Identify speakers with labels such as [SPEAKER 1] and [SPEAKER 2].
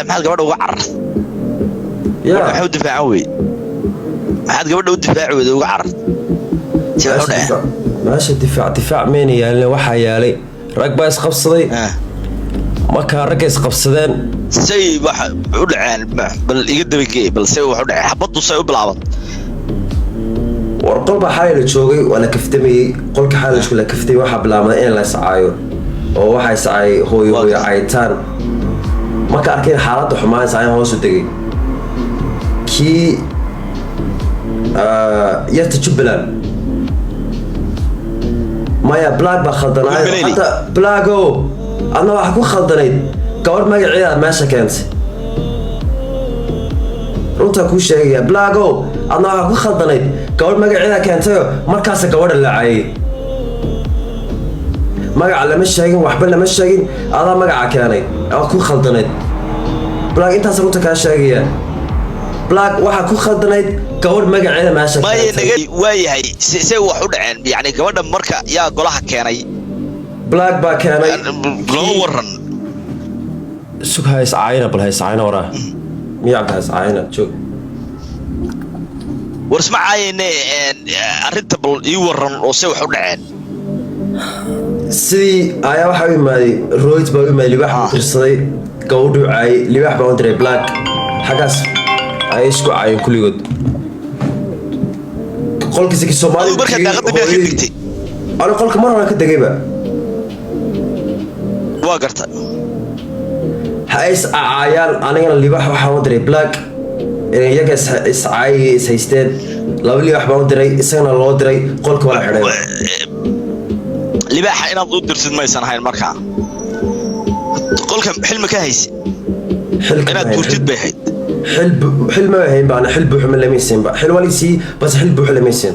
[SPEAKER 1] محل قبل وقعر
[SPEAKER 2] يا
[SPEAKER 1] حود دفاع وي محل قبل ودفاع وي وقعر
[SPEAKER 2] ماشي دفاع مين يعني waxa yaalay rag baa isqabsaday marka rag isqabsadeen
[SPEAKER 1] say waxa u dhaceen bal iga dabagay bal say waxa u dhacay xabadu say u bilaaban
[SPEAKER 2] warqol baa xayl joogay wala kaftamay qolka xayl isku la kaftay waxa bilaabay in la sacaayo oo waxa sacay hooyo caytaan marka arkeen xaaladda xumaan sacay hoos u tagay ki yarta Jubbaland maya black ba khaldanaay hada blacko ana wax ku khaldanayd gabadh magaceeda meesha keentay runta ku sheegaya blacko ana wax ku khaldanayd gabadh magaceeda keentay markaas gabadha la caayay magaca lama sheegin waxba lama sheegin ada magaca keenay oo ku khaldanayd black intaas runta ka sheegaya black waxa ku khaldanayd gabadh magaceeda meesha
[SPEAKER 1] ma yahay waayahay say wax u dhaceen yani gabadha marka yaa golaha keenay
[SPEAKER 2] black ba keenay
[SPEAKER 1] loo waran
[SPEAKER 2] sughays caayna wara miyaa gaas caayna joog
[SPEAKER 1] warsmacaayne arinta bal ii waran oo say wax u dhaceen
[SPEAKER 2] sidii ayaa waxa u imaaday roid baa u imaaday libax u tirsaday gabadhu caay libax baa u diray black xagaas ay isku caayeen kulligood qolkiisa ki Soomaali
[SPEAKER 1] marka daaqada ka digtay
[SPEAKER 2] ana qolka mar hore ka dagayba
[SPEAKER 1] waa garta
[SPEAKER 2] hays aayaan anigana libax waxa u diray black iyaga is haysteen laba libax baa u diray isagana loo diray qolka wala xidhay
[SPEAKER 1] libaxa inaad u dirsid ma aysan ahayn marka qolka xilma ka haysi inaad burtid bay hayd
[SPEAKER 2] حلب ما هي بقى حلب وحمل لميسين بقى حلوة ليسي بس حلب وحمل لميسين